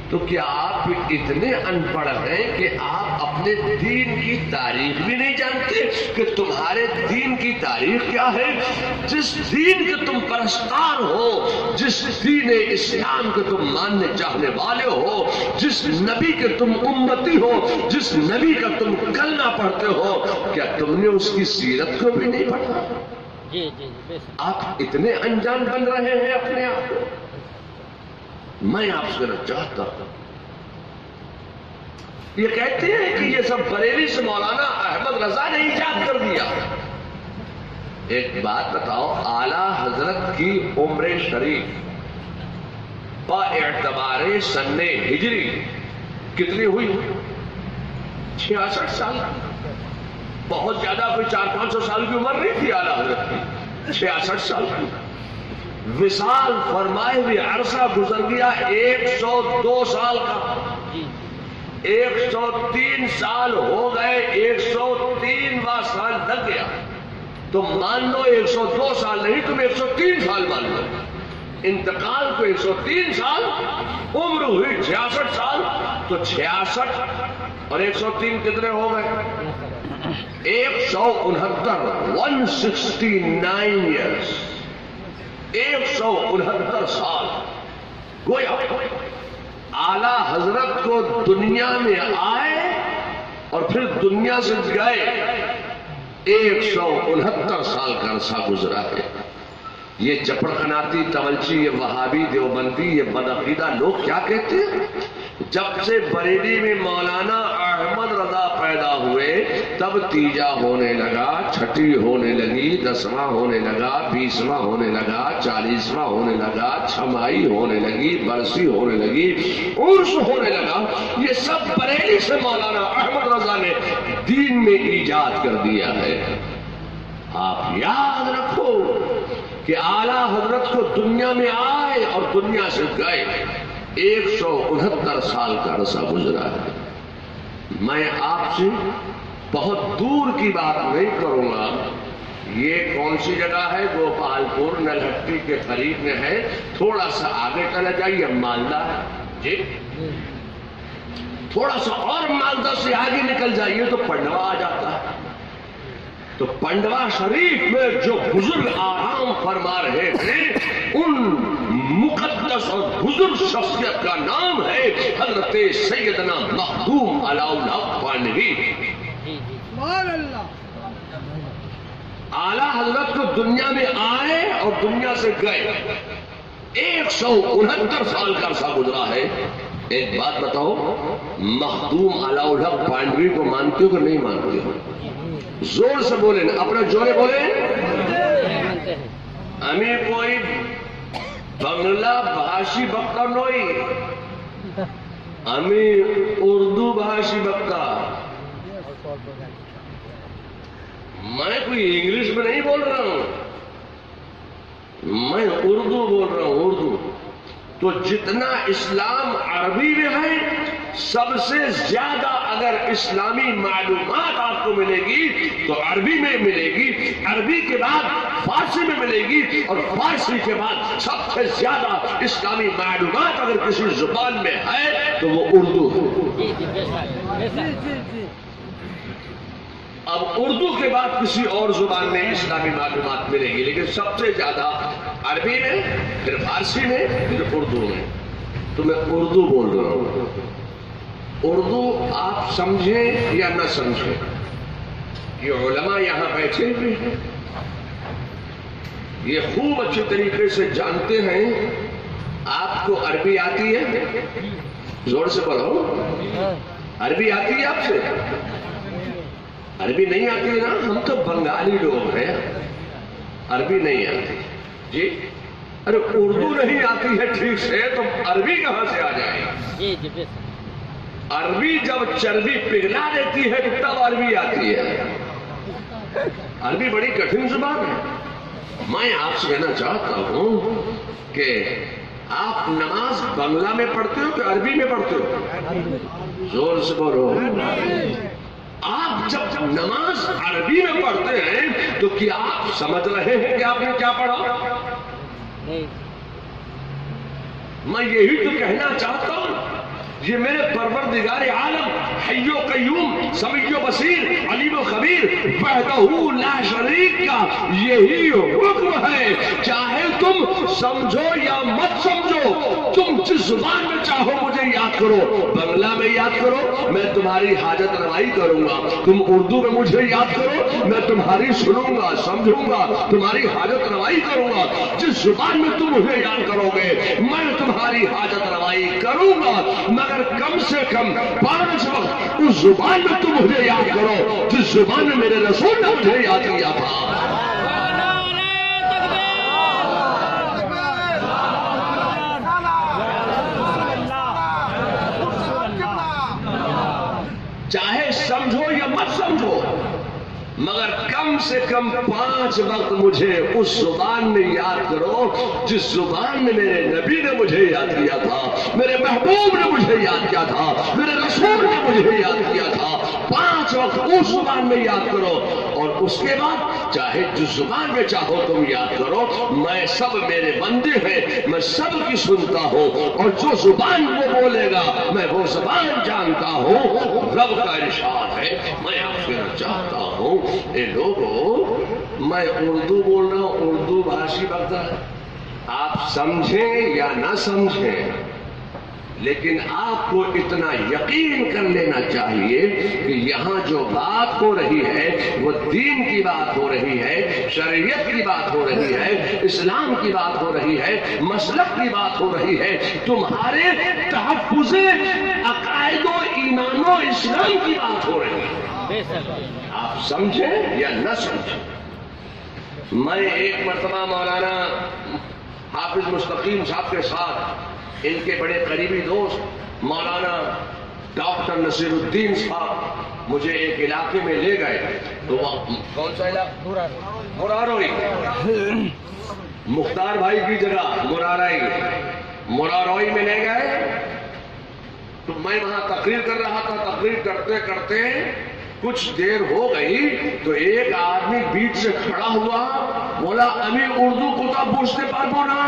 تو کیا آپ اتنے ان پڑھ ہیں کہ آپ اپنے دین کی تاریخ بھی نہیں جانتے کہ تمہارے دین کی تاریخ کیا ہے؟ جس دین کے تم پرستار ہو، جس دین اسلام کے تم ماننے چاہنے والے ہو، جس نبی کے تم امتی ہو، جس نبی کا تم کلمہ پڑھتے ہو، کیا تم نے اس کی سیرت کو بھی نہیں پڑھا؟ آپ اتنے انجان بن رہے ہیں اپنے آپ کو۔ میں آپ سے کہنا چاہتا ہوں، یہ کہتے ہیں کہ یہ سب بریلی سے مولانا احمد رضا نے ایجاد کر دیا۔ ایک بات بتاؤ، اعلیٰ حضرت کی عمر شریف با اعتبار سن ہجری کتنی ہوئی؟ 66 سال۔ بہت زیادہ کوئی 400-500 سال کی عمر نہیں تھی اعلیٰ حضرت کی، 66 سال کی۔ وصال فرمائے ہوئے عرصہ گزر گیا 102 سال کا، 103 سال ہو گئے، 103واں سال لگ گیا۔ تم مان لو 102 سال نہیں، تم 103 سال مان لو۔ انتقال کو 103 سال، عمر ہوئی 66 سال، تو 66 اور 103 کتنے ہو گئے؟ 169 169 ایئرس، 169 سال۔ گویا اعلیٰ حضرت کو دنیا میں آئے اور پھر دنیا سے گئے 169 سال کا عرصہ گزرا ہے۔ یہ چپڑ قناتی، تولچی، یہ وہابی، دیوبندی، یہ بدعقیدہ لوگ کیا کہتے ہیں؟ جب سے بریلی میں مولانا احمد رضا پیدا ہوئے تب تیجا ہونے لگا، چھٹی ہونے لگی، 10واں ہونے لگا، 20واں ہونے لگا، 40واں ہونے لگا، چھمائی ہونے لگی، برسی ہونے لگی، عرس ہونے لگا۔ یہ سب بریلی سے مولانا احمد رضا نے دین میں ایجاد کر دیا ہے۔ آپ یاد رکھو کہ اعلیٰ حضرت کو دنیا میں آئے اور دنیا سے گئے 169 سال کا عرصہ گزرا ہے۔ میں آپ سے بہت دور کی بات نہیں کروں گا۔ یہ کون سی جگہ ہے؟ گوپال پور نلہٹی کے قریب میں ہے، تھوڑا سا آگے چلا جائیے مالدہ ہے جی، تھوڑا سا اور مالدہ سے آگے نکل جائیے تو پنڈوا آ جاتا ہے۔ تو پنڈوا شریف میں جو بزرگ آرام فرما رہے ہیں، ان مقدس اور بزرگ شخصیت کا نام ہے حضرت سیدنا مخدوم علاء الحق پانڈوی۔ اعلیٰ حضرت کو دنیا میں آئے اور دنیا سے گئے 169 سال کا عرصہ گزرا ہے۔ ایک بات بتاؤ، مخدوم علاء الحق پانڈوی کو مانتے ہو کہ نہیں مانتے ہو؟ زور سے بولیں، اپنا جورے بولیں۔ ہمیں کوئی بنگلہ بھاشی بکتا نہیں، ہمیں اردو بھاشی بکتا۔ میں کوئی انگلش میں نہیں بول رہا ہوں، میں اردو بول رہا ہوں، اردو۔ تو جتنا اسلام عربی میں ہے، سب سے زیادہ اگر اسلامی معلومات آپ کو ملے گی تو عربی میں ملے گی، عربی کے بعد فارسی میں ملے گی، اور فارسی کے بعد سب سے زیادہ اسلامی معلومات اگر کسی زبان میں ہے تو وہ اردو ہے۔ اب اردو کے بعد کسی اور زبان میں اسلامی معلومات ملے گی، لیکن سب سے زیادہ عربی میں، پھر فارسی میں، پھر اردو میں۔ تو میں اردو بول رہا ہوں۔ اردو آپ سمجھیں یا نہ سمجھیں، یہ علماء یہاں بیٹھے ہوئے ہیں، یہ خوب اچھے طریقے سے جانتے ہیں۔ آپ کو عربی آتی ہے؟ زور سے بولو، عربی آتی ہے آپ سے؟ عربی نہیں آتی ہے نا؟ ہم تو بنگالی لوگ ہیں، عربی نہیں آتی جی۔ ارے اردو نہیں آتی ہے ٹھیک سے تو عربی کہاں سے آ جائے گی؟ عربی جب چربی پگھلا دیتی ہے تو تب عربی آتی ہے۔ عربی بڑی کٹھن زبان ہے۔ میں آپ سے کہنا چاہتا ہوں کہ آپ نماز بنگلہ میں پڑھتے ہو کہ عربی میں پڑھتے ہو؟ زور سے بولو۔ آپ جب نماز عربی میں پڑھتے ہیں تو کیا آپ سمجھ رہے ہیں کہ آپ نے کیا پڑھا؟ میں یہی تو کہنا چاہتا ہوں یہ میرے پروردگار عالم حی و قیوم سمیع و بصیر علیم و خبیر وحدہ لا شریک کا یہی حکم ہے، چاہے تم سمجھو یا مت سمجھو، تم جس زبان میں چاہو مجھے یاد کرو، بنگلہ میں یاد کرو میں تمہاری حاجت روائی کروں گا، تم اردو میں مجھے یاد کرو میں تمہاری سنوں گا سمجھوں گا تمہاری حاجت روائی کروں گا، جس زبان میں تم مجھے یاد کرو گے میں تمہاری حاجت روائی کروں گا، مگر کم سے کم 5 وقت اس زبان میں تم مجھے یاد کرو جس زبان میں میرے رسول نے مجھے یاد کیا تھا۔ چاہے سمجھو یا مت سمجھو، مگر کم سے کم 5 وقت مجھے اس زبان میں یاد کرو جس زبان میں میرے نبی نے مجھے یاد کیا تھا، میرے محبوب نے مجھے یاد کیا تھا، میرے رسول نے مجھے یاد کیا تھا۔ 5 وقت اس زبان میں یاد کرو، اور اس کے بعد چاہے جس زبان میں چاہو تم یاد کرو، میں سب میرے بندے ہیں، میں سب کی سنتا ہوں، اور جو زبان وہ بولے گا میں وہ زبان جانتا ہوں۔ رب کا ارشاد ہے، میں آپ سے چاہتا ہوں اے لوگو میں اردو بول رہا ہوں، اردو بھاشی بکتا ہے، آپ سمجھیں یا نہ سمجھیں، لیکن آپ کو اتنا یقین کر لینا چاہیے کہ یہاں جو بات ہو رہی ہے وہ دین کی بات ہو رہی ہے، شریعت کی بات ہو رہی ہے، اسلام کی بات ہو رہی ہے، مسلک کی بات ہو رہی ہے، تمہارے تحفظ عقائد و ایمان و اسلام کی بات ہو رہی ہے، آپ سمجھیں یا نہ سمجھیں۔ میں ایک مرتبہ مولانا حافظ مستقیم صاحب کے ساتھ ان کے بڑے قریبی دوست مولانا ڈاکٹر نصیر الدین صاحب مجھے ایک علاقے میں لے گئے، تو کون سا علاقہ؟ مراروئی، مختار بھائی کی جگہ مراروئی میں لے گئے، تو میں وہاں تقریر کر رہا تھا، تقریر کرتے کرتے کچھ دیر ہو گئی تو ایک آدمی بیچ سے کھڑا ہوا، بولا امی اردو کوتا بوجھتے پاربو نا،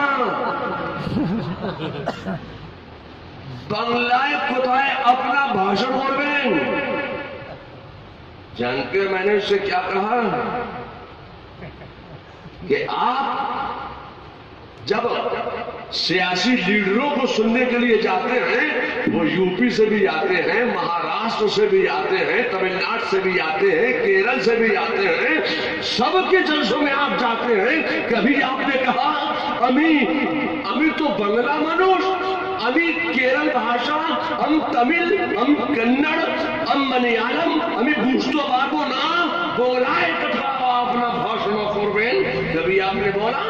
بنگلائے کوتائے اپنا بھاشن کربین۔ جان کے میں نے اس سے کیا کہا کہ آپ جب سیاسی لیڈروں کو سننے کے لیے جاتے ہیں، وہ یو پی سے بھی آتے ہیں، مہاراشٹر سے بھی آتے ہیں، تمل ناڈو سے بھی آتے ہیں، کیرل سے بھی آتے ہیں، سب کے جلسوں میں آپ جاتے ہیں، کبھی آپ نے کہا امی تو بنگلہ منوش، امی کیرل بھاشا، ہم تمل، ہم کنڑ، ہم ملیالم، ہمیں بوجھتو باربو نا بولائے کتھا اپنا بھاشن کربین، کبھی آپ نے بولا؟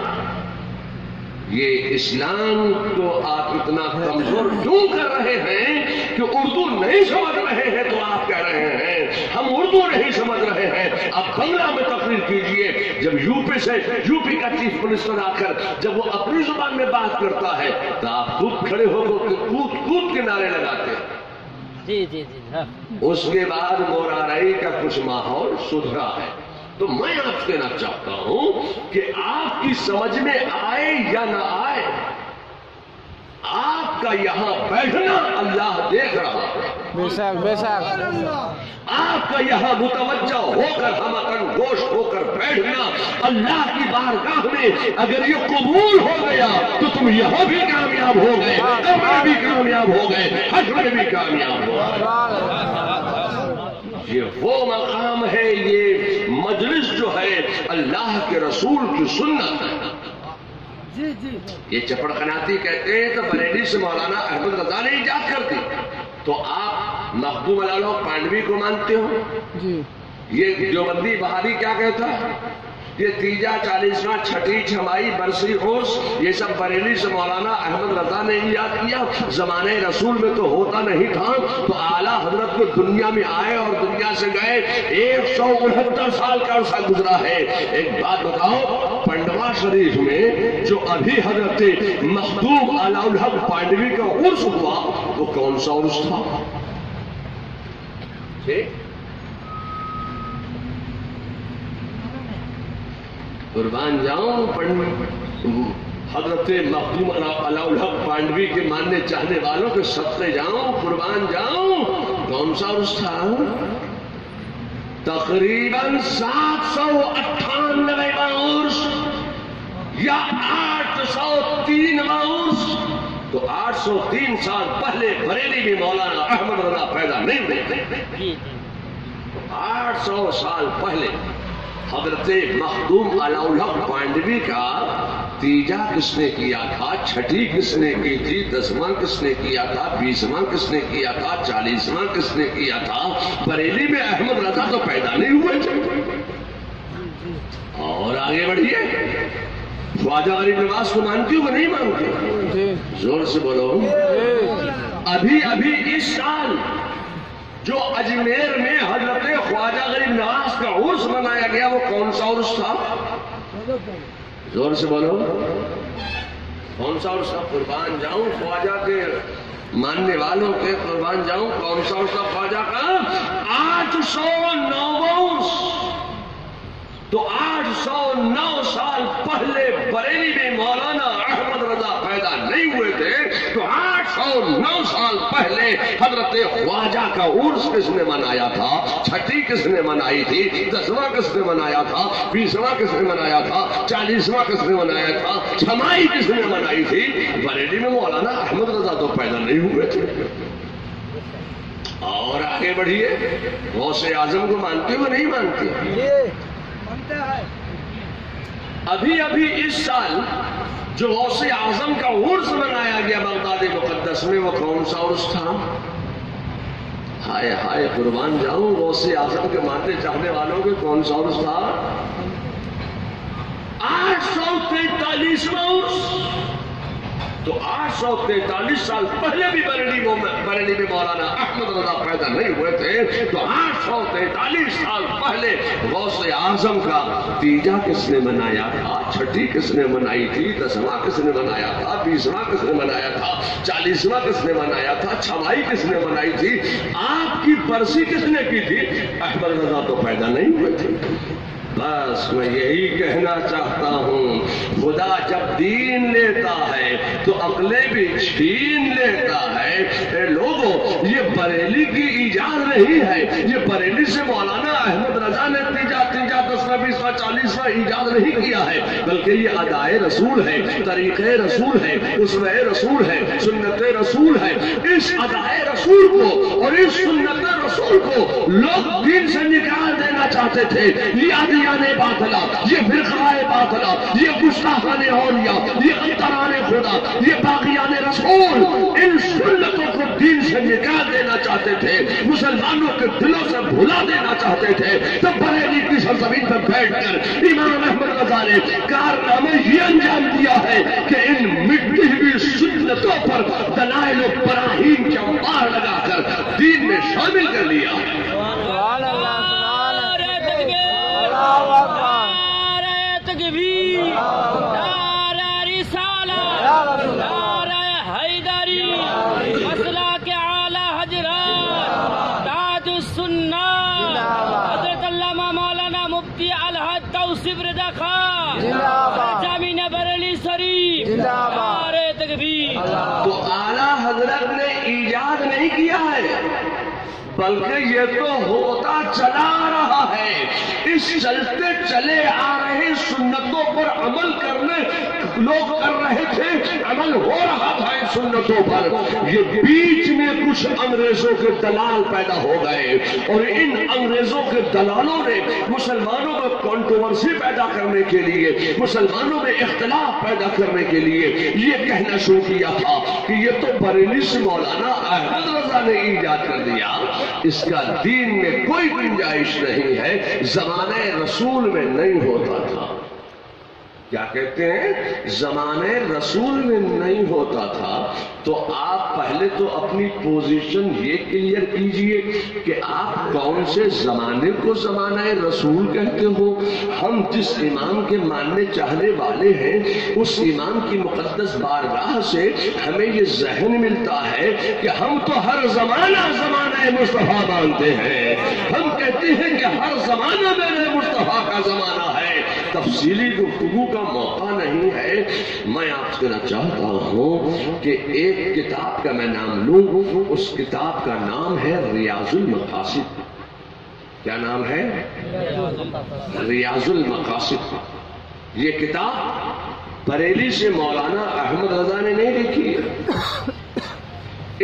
یہ اسلام کو آپ اتنا کمزور کیوں کر رہے ہیں کہ اردو نہیں سمجھ رہے ہیں، تو آپ کہہ رہے ہیں ہم اردو نہیں سمجھ رہے ہیں، آپ بنگلہ میں تقریر کیجئے۔ جب یو پی کا چیف منسٹر آ کر جب وہ اپنی زبان میں بات کرتا ہے تو آپ خود کھڑے ہو کر کود کے نعرے لگاتے ہیں۔ جی اس کے بعد مورارائی کا کچھ ماحول سدھرا ہے، تو میں آپ سے کہنا چاہتا ہوں کہ آپ کی سمجھ میں آئے یا نہ آئے، آپ کا یہاں بیٹھنا اللہ دیکھ رہا ہے، بے شک آپ کا یہاں متوجہ ہو کر ہم گوش ہو کر بیٹھنا اللہ کی بارگاہ میں اگر یہ قبول ہو گیا تو تم یہاں بھی کامیاب ہو گئے، قبر بھی کامیاب ہو گئے، حشر میں بھی کامیاب ہو گئے۔ یہ وہ مقام ہے، یہ مجلس جو ہے اللہ کے رسول کی سنت ہے۔ یہ چپڑ قناتی کہتے ہیں تو بریلی سے مولانا احمد رضا نے ایجاد کر دی، تو آپ محبوب علالہ پانڈوی کو مانتے ہو؟ یہ دیوبندی بہادی کیا کہتا ہے؟ یہ تیجا 40واں چھٹی چھمائی برسی عرس یہ سب بریلی سے مولانا احمد رضا نے ایجاد کیا، زمانے رسول میں تو ہوتا نہیں تھا، تو اعلیٰ حضرت کو دنیا میں آئے اور دنیا سے گئے 169 سال کا عرصہ گزرا ہے۔ ایک بات بتاؤ، پنڈوا شریف میں جو ابھی حضرت مخدوم علاء الحق پانڈوی کا عرس ہوا وہ کون سا عرس تھا؟ قربان جاؤں حضرت مخدوم علاءالحق پانڈوی کے ماننے چاہنے والوں کے صدقے جاؤں، قربان جاؤں. کون سا عرس تھا؟ تقریباً 798 عرس یا 803 عرس. تو 803 سال پہلے بریلی میں مولانا احمد رضا پیدا نہیں ہوئے. 800 سال پہلے حضرت مخدوم علاءالحق پانڈوی کا تیجا کس نے کیا تھا، چھٹی کس نے کی تھی، 10واں کس نے کیا تھا، 20واں کس نے کیا تھا، 40واں کس نے کیا تھا؟ بریلی میں احمد رضا تو پیدا نہیں ہوئے تھے. اور آگے بڑھیے، خواجہ غریب نواز کو مانتی ہو کہ نہیں مانتی؟ زور سے بولو. ابھی اس سال جو اجمیر میں حضرت خواجہ غریب نواز کا عرس منایا گیا وہ کون سا عرس تھا؟ زور سے بولو. کون سا عرس تھا؟ قربان جاؤں خواجہ کے ماننے والوں کے، قربان جاؤں. کون سا عرس تھا خواجہ کا؟ 809 عرس. تو 809 سال پہلے بریلی میں مولانا احمد رضا پیدا نہیں ہوئے تھے. تو 809 سال پہلے حضرت خواجہ کا عرس کس نے منایا تھا؟ چھٹی کس نے منائی تھی؟ 10واں کس نے منایا تھا؟ 20واں کس نے منایا تھا؟ 40واں کس نے منایا تھا؟ چھمائی کس نے منائی تھی؟ بریلی میں مولانا احمد رضا تو پیدا نہیں ہوئے تھے. اور آگے بڑھیے، غوث اعظم کو مانتے ہو نہیں مانتے؟ ابھی اس سال جو غوث اعظم کا عرس منایا گیا بغداد مقدس میں وہ کون سا عرس تھا؟ ہائے ہائے قربان جاؤں، غوث اعظم کے ماننے چاہنے والوں کے کون سا عرس تھا؟ 843واں عرس. تو 843 سال پہلے بھی بریلی میں مولانا احمد رضا پیدا نہیں ہوئے تھے. تو 843 سال پہلے غوث اعظم کا تیجا کس نے منایا تھا، چھٹی کس نے منائی تھی، 10واں کس نے منایا تھا، 20واں کس نے منایا تھا، 40واں کس نے منایا تھا، چھمائی کس نے منائی تھی، آپ کی برسی کس نے کی تھی؟ احمد رضا تو پیدا نہیں ہوئے تھے. بس میں یہی کہنا چاہتا ہوں، خدا جب دین لیتا ہے تو عقلیں بھی چھین لیتا ہے. اے لوگوں، یہ بریلی کی ایجاد نہیں ہے. یہ بریلی سے مولانا احمد رضا نے تیجا 10واں 20واں 40واں ایجاد نہیں کیا ہے، بلکہ یہ ادائے رسول ہے، طریقے رسول ہے، اسوہ رسول ہے، سنت رسول ہے. اس ادائے رسول کو اور اس سنت رسول کو لوگ دین سے نکال دینا چاہتے تھے. باطلا، یہ فرقہ باطلا، یہ گستاخان اولیاء، یہ قطران خدا، یہ باقیان رسول، ان سنتوں کو دین سے نکال دینا چاہتے تھے، مسلمانوں کے دلوں سے بھلا دینا چاہتے تھے. تو بریلی کی سرزمین پر بیٹھ کر امام احمد رضا نے کارنامہ یہ انجام دیا ہے کہ ان مٹی ہوئی سنتوں پر دلائل و براہین کے انبار لگا کر دین میں شامل کر لیا. نعرہ تکبیر، نعرہ رسالت، نعرہ حیدری، مسلک اعلی حضرات، تاج السنہ حضرت علامہ مولانا مفتی الحاج توصیف رضا خان جامعہ بریلی شریف. نعرہ تکبیر. تو اعلی حضرت نے ایجاد نہیں کیا ہے، بلکہ یہ تو ہوتا چلا رہا ہے. اس چلتے چلے آ رہے سنتوں پر عمل کرنے لوگ کر رہے تھے، عمل ہو رہا تھا ان سنتوں پر. یہ بیچ میں کچھ انگریزوں کے دلال پیدا ہو گئے اور ان انگریزوں کے دلالوں نے مسلمانوں میں کنٹروورسی پیدا کرنے کے لیے، مسلمانوں میں اختلاف پیدا کرنے کے لیے یہ کہنا شروع کیا تھا کہ یہ تو بریلی سے مولانا احمد رضا نے ایجاد کر دیا. اس کا دین میں کوئی گنجائش نہیں ہے، زمانے رسول میں نہیں ہوتا تھا. کیا کہتے ہیں؟ زمانے رسول میں نہیں ہوتا تھا. تو آپ پہلے تو اپنی پوزیشن یہ کلیئر کیجئے کہ آپ کون سے زمانے کو زمانہ رسول کہتے ہو. ہم جس امام کے ماننے چاہنے والے ہیں اس امام کی مقدس بارگاہ سے ہمیں یہ ذہن ملتا ہے کہ ہم تو ہر زمانہ مصطفیٰ مانتے ہیں. ہم کہتے ہیں کہ ہر زمانہ میرے مصطفیٰ کا زمانہ ہے. تفصیلی گفتگو کا موقع نہیں ہے. میں آپ سے چاہتا ہوں کہ ایک کتاب کا میں نام لوں. اس کتاب کا نام ہے ریاض المقاصد. کیا نام ہے؟ ریاض المقاصد. یہ کتاب بریلی سے مولانا احمد رضا نے نہیں لکھی.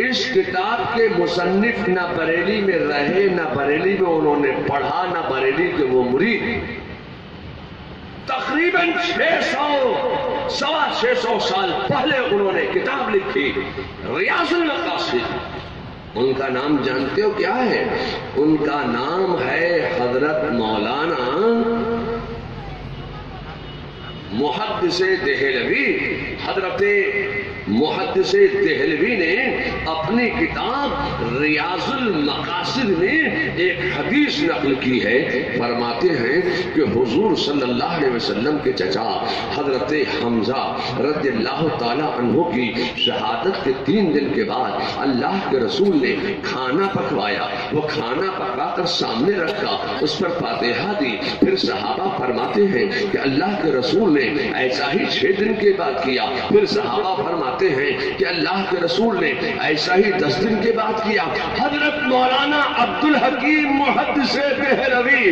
اس کتاب کے مصنف نہ بریلی میں رہے، نہ بریلی میں انہوں نے پڑھا، نہ بریلی کے وہ مرید. تقریباً 600 سال پہلے انہوں نے کتاب لکھی ریاض المقاصد. ان کا نام جانتے ہو کیا ہے؟ ان کا نام ہے حضرت مولانا محدث دہلوی. حضرت محدث دہلوی نے اپنی کتاب ریاض المقاصد میں ایک حدیث نقل کی ہے. فرماتے ہیں کہ حضور صلی اللہ علیہ وسلم کے چچا حضرت حمزہ رضی اللہ تعالی عنہ کی شہادت کے 3 دن کے بعد اللہ کے رسول نے کھانا پکوایا. وہ کھانا پکا کر سامنے رکھا، اس پر فاتحہ دی. پھر صحابہ فرماتے ہیں کہ اللہ کے رسول نے ایسا ہی 6 دن کے بعد کیا. پھر صحابہ فرماتے ہیں کہ اللہ کے رسول نے ایسا ہی 10 دن کے بعد کیا. حضرت مولانا عبد الحکیم محدث دہلوی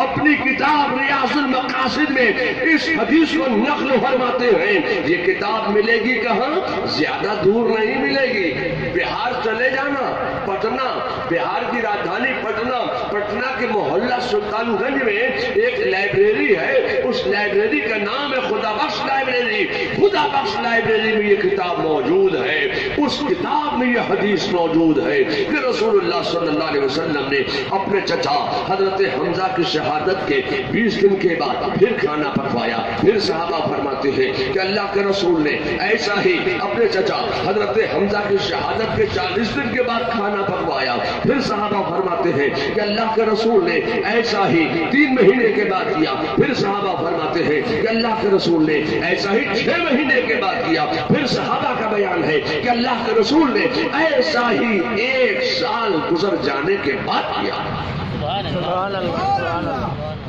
اپنی کتاب ریاض المقاصد میں اس حدیث کو نقل فرماتے ہیں. یہ کتاب ملے گی کہاں؟ زیادہ دور نہیں ملے گی. بہار چلے جانا، پٹنہ، بہار کی راجدھانی پٹنہ، پٹنہ کے محلہ سلطان گنج میں ایک لائبریری ہے. اس لائبریری کا نام ہے خدا بخش لائبریری. خدا بخش لائبریری میں یہ کتاب موجود ہے. اس کتاب میں یہ حدیث موجود ہے کہ رسول اللہ صلی اللہ علیہ وسلم نے اپنے چچا حضرت حمزہ کی شہادت کے 20 دن کے بعد پھر کھانا پکوایا. پھر صحابہ فرماتے ہیں کہ اللہ کے رسول نے ایسا ہی اپنے چچا حضرت حمزہ کی شہادت کے 40 دن کے بعد کھانا پکوایا. پھر صحابہ فرماتے ہیں کہ اللہ کے رسول نے ایسا ہی 3 مہینے کے بعد کیا. پھر صحابہ فرماتے ہیں کہ اللہ کے رسول نے ایسا ہی 6 مہینے کے بعد کیا. پھر صحابہ کا بیان ہے کہ اللہ کے رسول نے ایسا ہی 1 سال گزر جانے کے بعد کیا.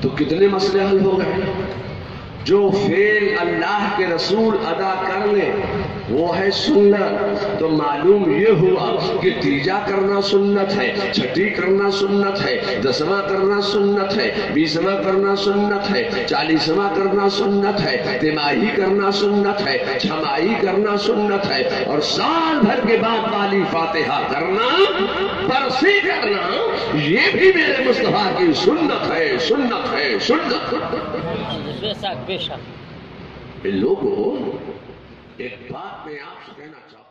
تو کتنے مسئلے حل ہو گئے؟ جو فعل اللہ کے رسول ادا کر لے وہ ہے سنت. تو معلوم یہ ہوا کہ تیجا کرنا سنت ہے، چھٹی کرنا سنت ہے، 10واں کرنا سنت ہے، 20واں کرنا سنت ہے، 40واں کرنا سنت ہے، تماہی کرنا سنت ہے، چھماہی کرنا سنت ہے، اور سال بھر کے بعد والی فاتحہ کرنا، برسی کرنا، یہ بھی میرے مصطفیٰ کی سنت ہے. سنت ہے، سنت. بے شک. لوگوں ایک بات میں آپ سے کہنا چاہتا ہوں.